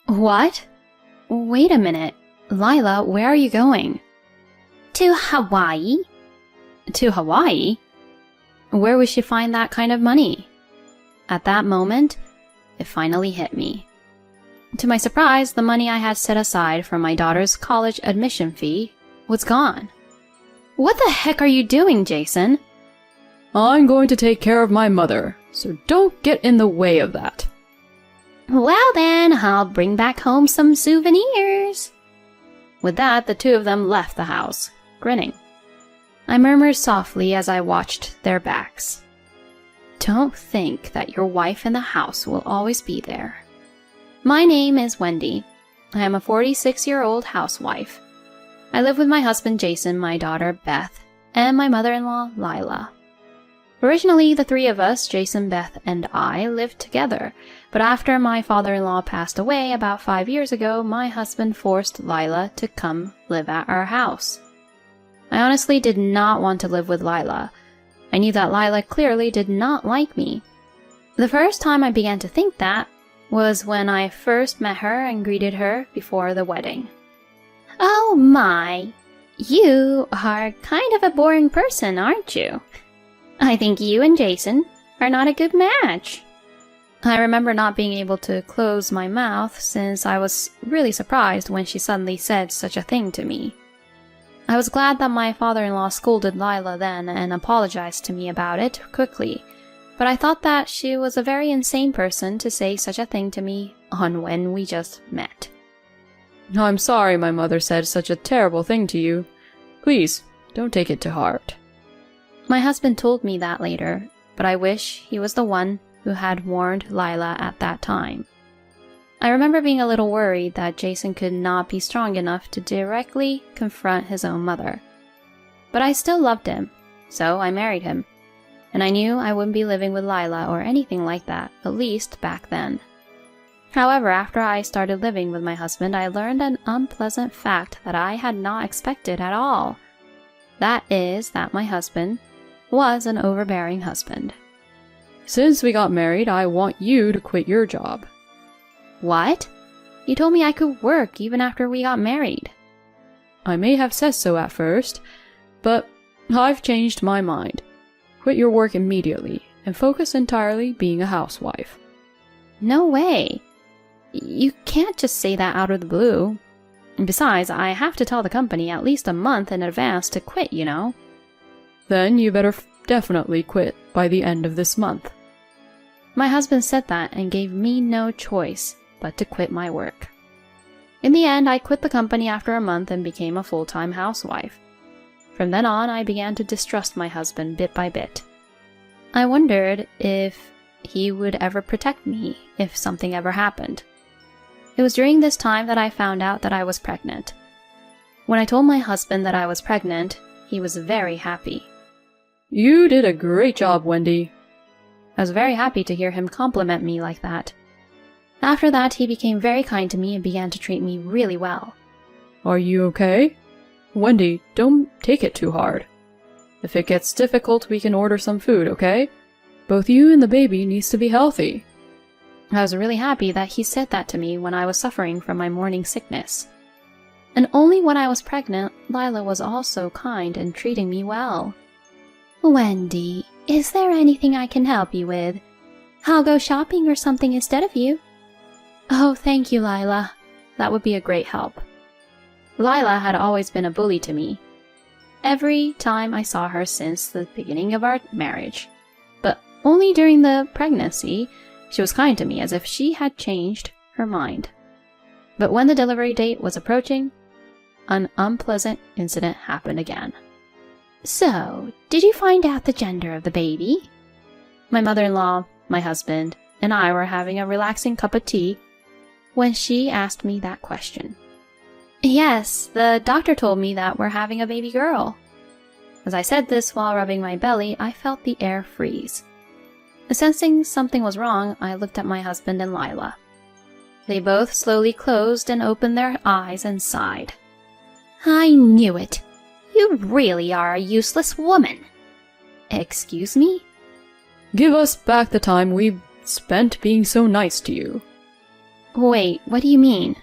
What? Wait a minute. Lila, where are you going? To Hawaii. To Hawaii? Where would she find that kind of money? At that moment, it finally hit me. To my surprise, the money I had set aside for my daughter's college admission fee was gone. What the heck are you doing, Jason? I'm going to take care of my mother, so don't get in the way of that. Well then, I'll bring back home some souvenirs. With that, the two of them left the house, grinning. I murmured softly as I watched their backs. Don't think that your wife in the house will always be there. My name is Wendy. I am a 46-year-old housewife. I live with my husband Jason, my daughter Beth, and my mother-in-law Lila. Originally, the three of us, Jason, Beth, and I, lived together, but after my father-in-law passed away about 5 years ago, my husband forced Lila to come live at our house. I honestly did not want to live with Lila. I knew that Lila clearly did not like me. The first time I began to think that was when I first met her and greeted her before the wedding. Oh my, you are kind of a boring person, aren't you? I think you and Jason are not a good match. I remember not being able to close my mouth since I was really surprised when she suddenly said such a thing to me. I was glad that my father-in-law scolded Lila then and apologized to me about it quickly, but I thought that she was a very insane person to say such a thing to me on when we just met. I'm sorry my mother said such a terrible thing to you. Please, don't take it to heart. My husband told me that later, but I wish he was the one who had warned Lila at that time. I remember being a little worried that Jason could not be strong enough to directly confront his own mother. But I still loved him, so I married him, and I knew I wouldn't be living with Lila or anything like that, at least back then. However, after I started living with my husband, I learned an unpleasant fact that I had not expected at all. That is that my husband was an overbearing husband. Since we got married, I want you to quit your job. What? You told me I could work even after we got married. I may have said so at first, but I've changed my mind. Quit your work immediately and focus entirely being a housewife. No way. You can't just say that out of the blue. Besides, I have to tell the company at least a month in advance to quit, you know. Then you better definitely quit by the end of this month. My husband said that and gave me no choice but to quit my work. In the end, I quit the company after a month and became a full-time housewife. From then on, I began to distrust my husband bit by bit. I wondered if he would ever protect me if something ever happened. It was during this time that I found out that I was pregnant. When I told my husband that I was pregnant, he was very happy. You did a great job, Wendy. I was very happy to hear him compliment me like that. After that, he became very kind to me and began to treat me really well. Are you okay? Wendy, don't take it too hard. If it gets difficult, we can order some food, okay? Both you and the baby needs to be healthy. I was really happy that he said that to me when I was suffering from my morning sickness. And only when I was pregnant, Lila was also kind and treating me well. Wendy, is there anything I can help you with? I'll go shopping or something instead of you. Oh, thank you, Lila. That would be a great help. Lila had always been a bully to me. Every time I saw her since the beginning of our marriage. But only during the pregnancy, she was kind to me as if she had changed her mind. But when the delivery date was approaching, an unpleasant incident happened again. So, did you find out the gender of the baby? My mother-in-law, my husband, and I were having a relaxing cup of tea when she asked me that question. Yes, the doctor told me that we're having a baby girl. As I said this while rubbing my belly, I felt the air freeze. Sensing something was wrong, I looked at my husband and Lila. They both slowly closed and opened their eyes and sighed. I knew it. You really are a useless woman. Excuse me? Give us back the time we spent being so nice to you. Wait, what do you mean?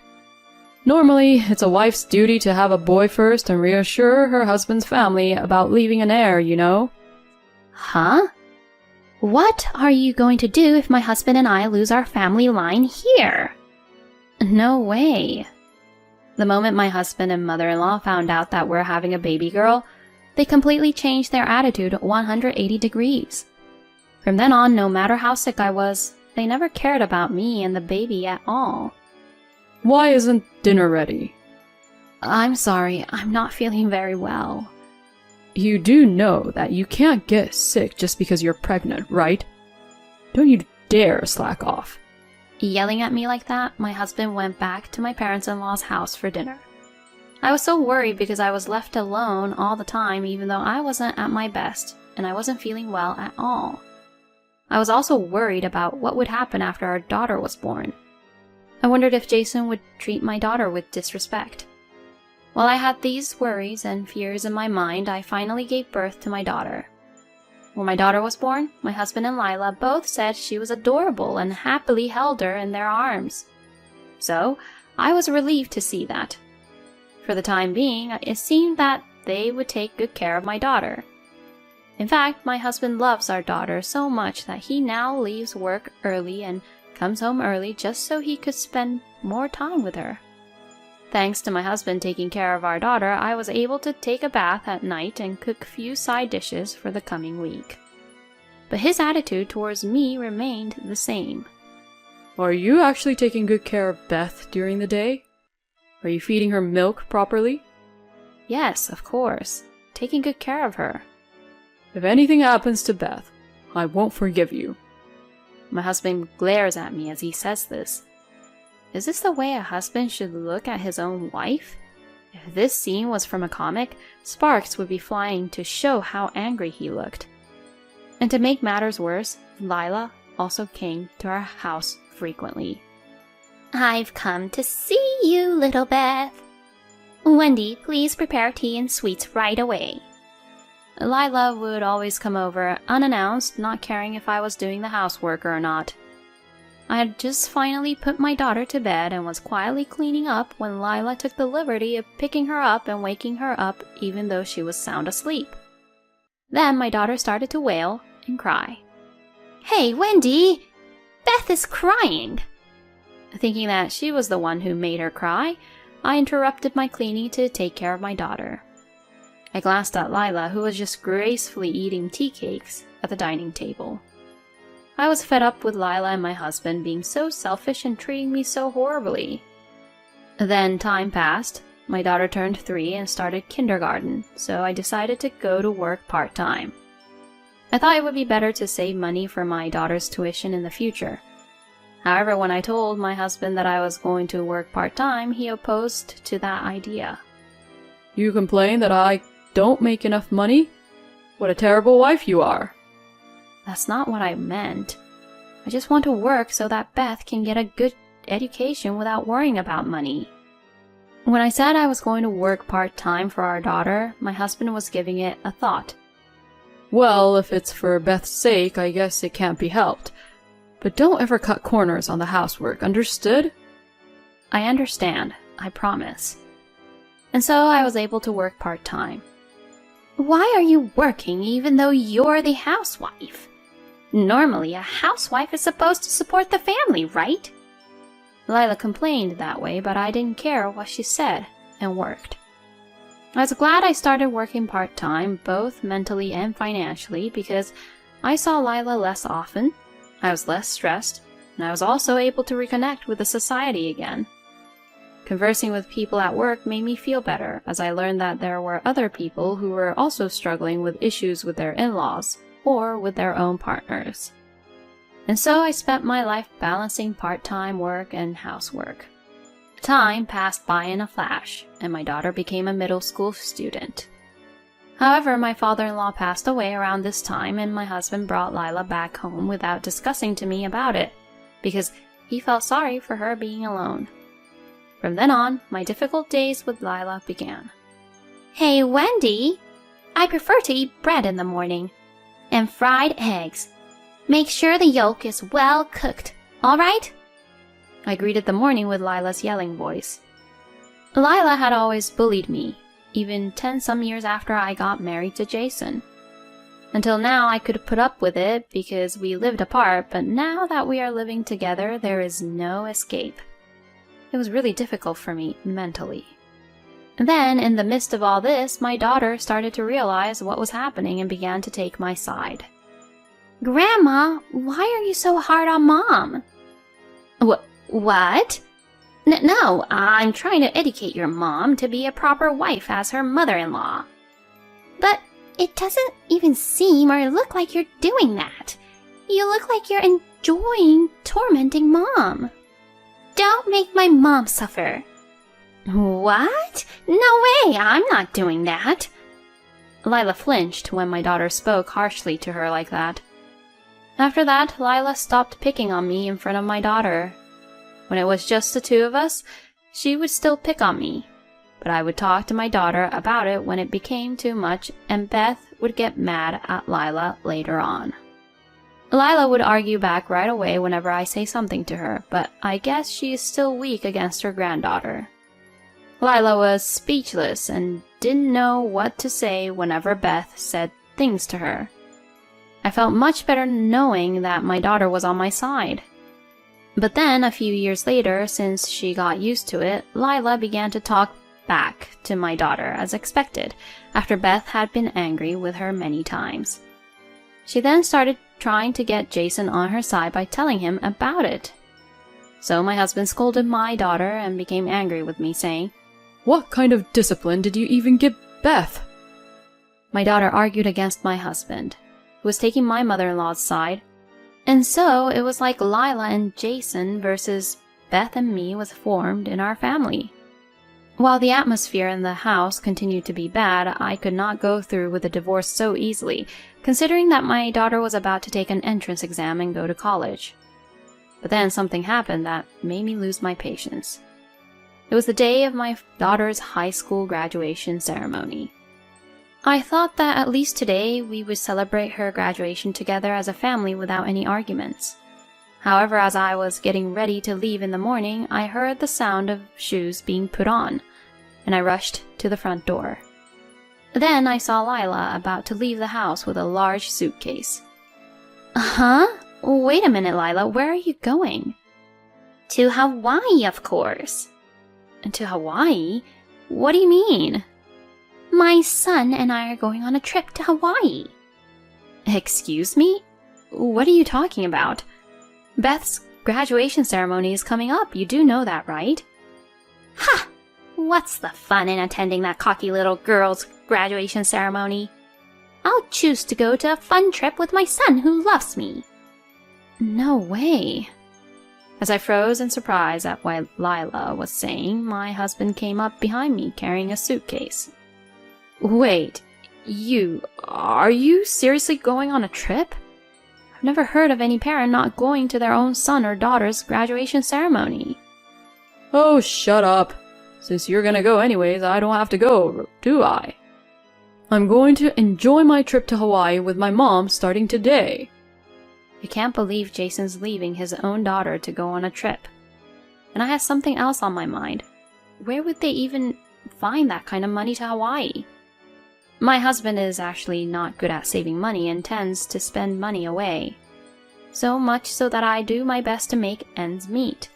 Normally, it's a wife's duty to have a boy first and reassure her husband's family about leaving an heir, you know? Huh? What are you going to do if my husband and I lose our family line here? No way. The moment my husband and mother-in-law found out that we're having a baby girl, they completely changed their attitude 180 degrees. From then on, no matter how sick I was, they never cared about me and the baby at all. Why isn't dinner ready? I'm sorry, I'm not feeling very well. You do know that you can't get sick just because you're pregnant, right? Don't you dare slack off. Yelling at me like that, my husband went back to my parents-in-law's house for dinner. I was so worried because I was left alone all the time even though I wasn't at my best and I wasn't feeling well at all. I was also worried about what would happen after our daughter was born. I wondered if Jason would treat my daughter with disrespect. While I had these worries and fears in my mind, I finally gave birth to my daughter. When my daughter was born, my husband and Lila both said she was adorable and happily held her in their arms. So, I was relieved to see that. For the time being, it seemed that they would take good care of my daughter. In fact, my husband loves our daughter so much that he now leaves work early and comes home early just so he could spend more time with her. Thanks to my husband taking care of our daughter, I was able to take a bath at night and cook a few side dishes for the coming week. But his attitude towards me remained the same. Are you actually taking good care of Beth during the day? Are you feeding her milk properly? Yes, of course. Taking good care of her. If anything happens to Beth, I won't forgive you. My husband glares at me as he says this. Is this the way a husband should look at his own wife? If this scene was from a comic, sparks would be flying to show how angry he looked. And to make matters worse, Lila also came to our house frequently. I've come to see you, little Beth. Wendy, please prepare tea and sweets right away. Lila would always come over unannounced, not caring if I was doing the housework or not. I had just finally put my daughter to bed and was quietly cleaning up when Lila took the liberty of picking her up and waking her up even though she was sound asleep. Then my daughter started to wail and cry. Hey, Wendy! Beth is crying! Thinking that she was the one who made her cry, I interrupted my cleaning to take care of my daughter. I glanced at Lila, who was just gracefully eating tea cakes at the dining table. I was fed up with Lila and my husband being so selfish and treating me so horribly. Then time passed. My daughter turned 3 and started kindergarten, so I decided to go to work part-time. I thought it would be better to save money for my daughter's tuition in the future. However, when I told my husband that I was going to work part-time, he opposed to that idea. You complain that I don't make enough money? What a terrible wife you are. That's not what I meant. I just want to work so that Beth can get a good education without worrying about money. When I said I was going to work part-time for our daughter, my husband was giving it a thought. Well, if it's for Beth's sake, I guess it can't be helped. But don't ever cut corners on the housework, understood? I understand, I promise. And so I was able to work part-time. Why are you working even though you're the housewife? Normally, a housewife is supposed to support the family, right? Lila complained that way, but I didn't care what she said and worked. I was glad I started working part-time, both mentally and financially, because I saw Lila less often, I was less stressed, and I was also able to reconnect with the society again. Conversing with people at work made me feel better, as I learned that there were other people who were also struggling with issues with their in-laws, or with their own partners. And so I spent my life balancing part-time work and housework. Time passed by in a flash, and my daughter became a middle school student. However, my father-in-law passed away around this time, and my husband brought Lila back home without discussing to me about it, because he felt sorry for her being alone. From then on, my difficult days with Lila began. Hey, Wendy! I prefer to eat bread in the morning. And fried eggs. Make sure the yolk is well cooked, alright? I greeted the morning with Lila's yelling voice. Lila had always bullied me, even 10-some years after I got married to Jason. Until now, I could put up with it because we lived apart, but now that we are living together, there is no escape. It was really difficult for me mentally. Then, in the midst of all this, my daughter started to realize what was happening and began to take my side. Grandma, why are you so hard on Mom? What? No, I'm trying to educate your mom to be a proper wife as her mother-in-law. But it doesn't even seem or look like you're doing that. You look like you're enjoying tormenting Mom. Don't make my mom suffer. What? No way, I'm not doing that. Lila flinched when my daughter spoke harshly to her like that. After that, Lila stopped picking on me in front of my daughter. When it was just the two of us, she would still pick on me. But I would talk to my daughter about it when it became too much, and Beth would get mad at Lila later on. Lila would argue back right away whenever I say something to her, but I guess she is still weak against her granddaughter. Lila was speechless and didn't know what to say whenever Beth said things to her. I felt much better knowing that my daughter was on my side. But then, a few years later, since she got used to it, Lila began to talk back to my daughter as expected, after Beth had been angry with her many times. She then started trying to get Jason on her side by telling him about it. So my husband scolded my daughter and became angry with me, saying, What kind of discipline did you even give Beth? My daughter argued against my husband, who was taking my mother-in-law's side, and so it was like Lila and Jason versus Beth and me was formed in our family. While the atmosphere in the house continued to be bad, I could not go through with a divorce so easily, considering that my daughter was about to take an entrance exam and go to college. But then something happened that made me lose my patience. It was the day of my daughter's high school graduation ceremony. I thought that at least today we would celebrate her graduation together as a family without any arguments. However, as I was getting ready to leave in the morning, I heard the sound of shoes being put on, and I rushed to the front door. Then I saw Lila about to leave the house with a large suitcase. Huh? Wait a minute, Lila, where are you going? To Hawaii, of course. To Hawaii? What do you mean? My son and I are going on a trip to Hawaii. Excuse me? What are you talking about? Beth's graduation ceremony is coming up. You do know that, right? Ha! What's the fun in attending that cocky little girl's graduation ceremony? I'll choose to go to a fun trip with my son who loves me. No way. As I froze in surprise at what Lila was saying, my husband came up behind me carrying a suitcase. Wait, are you seriously going on a trip? I've never heard of any parent not going to their own son or daughter's graduation ceremony. Oh, shut up. Since you're gonna go anyways, I don't have to go, do I? I'm going to enjoy my trip to Hawaii with my mom starting today. I can't believe Jason's leaving his own daughter to go on a trip. And I had something else on my mind. Where would they even find that kind of money to Hawaii? My husband is actually not good at saving money and tends to spend money away. So much so that I do my best to make ends meet.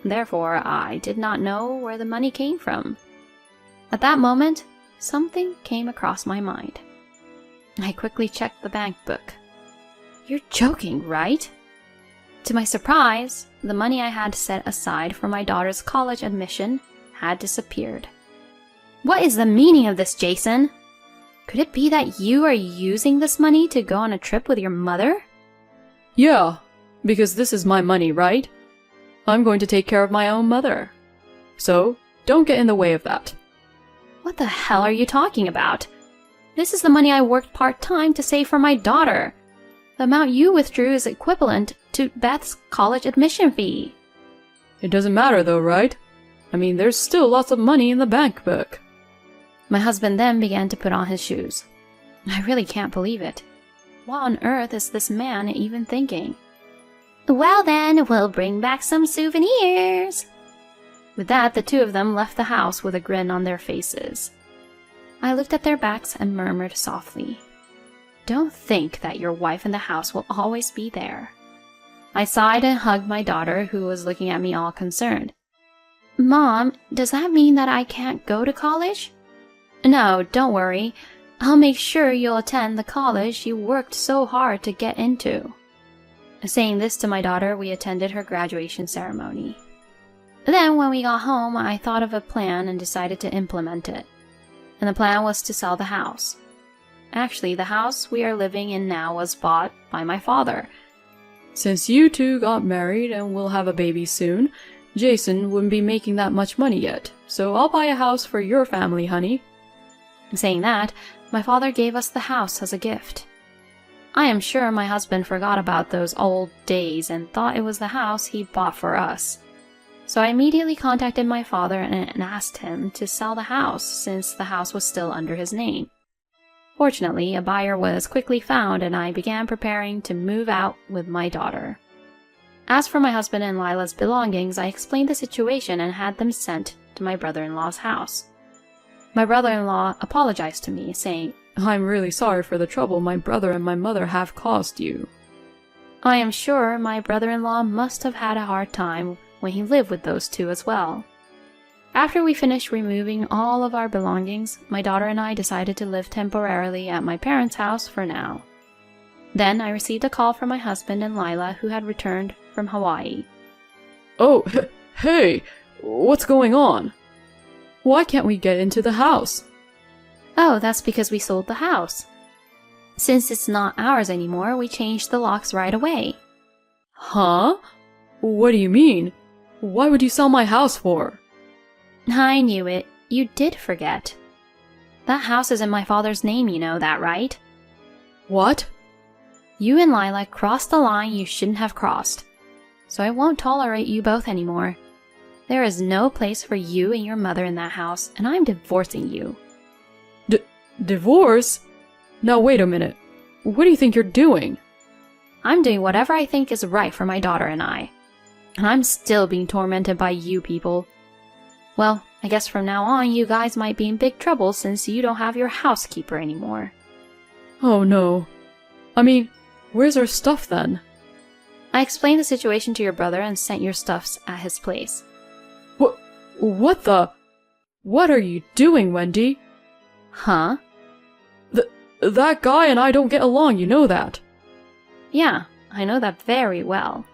Therefore, I did not know where the money came from. At that moment, something came across my mind. I quickly checked the bank book. You're joking, right? To my surprise, the money I had set aside for my daughter's college admission had disappeared. What is the meaning of this, Jason? Could it be that you are using this money to go on a trip with your mother? Yeah, because this is my money, right? I'm going to take care of my own mother. So, don't get in the way of that. What the hell are you talking about? This is the money I worked part-time to save for my daughter. The amount you withdrew is equivalent to Beth's college admission fee. It doesn't matter though, right? I mean, there's still lots of money in the bank book. My husband then began to put on his shoes. I really can't believe it. What on earth is this man even thinking? Well then, we'll bring back some souvenirs. With that, the two of them left the house with a grin on their faces. I looked at their backs and murmured softly, "Don't think that your wife in the house will always be there." I sighed and hugged my daughter, who was looking at me all concerned. Mom, does that mean that I can't go to college? No, don't worry. I'll make sure you'll attend the college you worked so hard to get into. Saying this to my daughter, we attended her graduation ceremony. Then when we got home, I thought of a plan and decided to implement it. And the plan was to sell the house. Actually, the house we are living in now was bought by my father. Since you two got married and will have a baby soon, Jason wouldn't be making that much money yet, so I'll buy a house for your family, honey. Saying that, my father gave us the house as a gift. I am sure my husband forgot about those old days and thought it was the house he bought for us. So I immediately contacted my father and asked him to sell the house since the house was still under his name. Fortunately, a buyer was quickly found and I began preparing to move out with my daughter. As for my husband and Lila's belongings, I explained the situation and had them sent to my brother-in-law's house. My brother-in-law apologized to me, saying, I'm really sorry for the trouble my brother and my mother have caused you. I am sure my brother-in-law must have had a hard time when he lived with those two as well. After we finished removing all of our belongings, my daughter and I decided to live temporarily at my parents' house for now. Then I received a call from my husband and Lila, who had returned from Hawaii. Oh, hey, what's going on? Why can't we get into the house? Oh, that's because we sold the house. Since it's not ours anymore, we changed the locks right away. Huh? What do you mean? Why would you sell my house for? I knew it. You did forget. That house is in my father's name, you know that, right? What? You and Lila crossed the line you shouldn't have crossed. So I won't tolerate you both anymore. There is no place for you and your mother in that house, and I'm divorcing you. Divorce? Now wait a minute. What do you think you're doing? I'm doing whatever I think is right for my daughter and I. And I'm still being tormented by you people. Well, I guess from now on you guys might be in big trouble since you don't have your housekeeper anymore. Oh no. I mean, where's our stuff then? I explained the situation to your brother and sent your stuffs at his place. What the? What are you doing, Wendy? Huh? That guy and I don't get along, you know that. Yeah, I know that very well.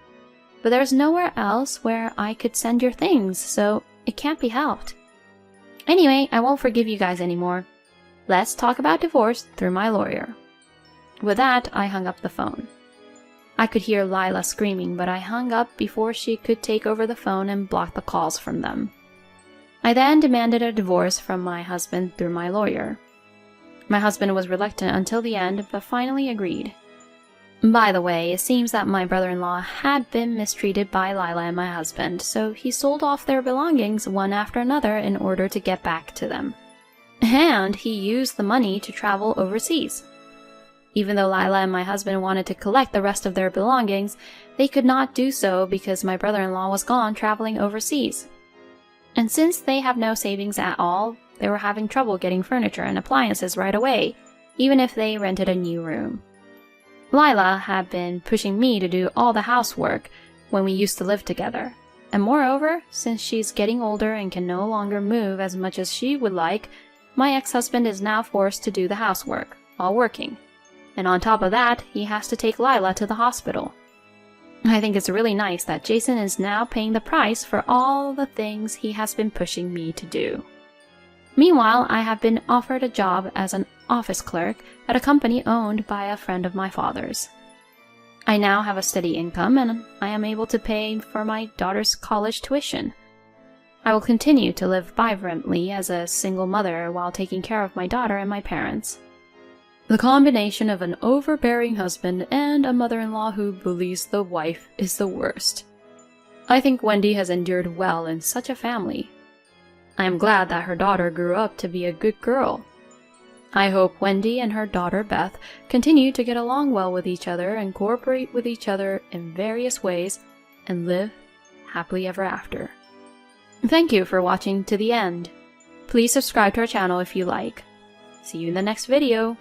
But there's nowhere else where I could send your things, so it can't be helped. Anyway, I won't forgive you guys anymore. Let's talk about divorce through my lawyer. With that, I hung up the phone. I could hear Lila screaming, but I hung up before she could take over the phone and block the calls from them. I then demanded a divorce from my husband through my lawyer. My husband was reluctant until the end, but finally agreed. By the way, it seems that my brother-in-law had been mistreated by Lila and my husband, so he sold off their belongings one after another in order to get back to them. And he used the money to travel overseas. Even though Lila and my husband wanted to collect the rest of their belongings, they could not do so because my brother-in-law was gone traveling overseas. And since they have no savings at all, they were having trouble getting furniture and appliances right away, even if they rented a new room. Lila had been pushing me to do all the housework when we used to live together. And moreover, since she's getting older and can no longer move as much as she would like, my ex-husband is now forced to do the housework while working. And on top of that, he has to take Lila to the hospital. I think it's really nice that Jason is now paying the price for all the things he has been pushing me to do. Meanwhile, I have been offered a job as an office clerk at a company owned by a friend of my father's. I now have a steady income and I am able to pay for my daughter's college tuition. I will continue to live vibrantly as a single mother while taking care of my daughter and my parents. The combination of an overbearing husband and a mother-in-law who bullies the wife is the worst. I think Wendy has endured well in such a family. I am glad that her daughter grew up to be a good girl. I hope Wendy and her daughter Beth continue to get along well with each other and cooperate with each other in various ways and live happily ever after. Thank you for watching to the end. Please subscribe to our channel if you like. See you in the next video.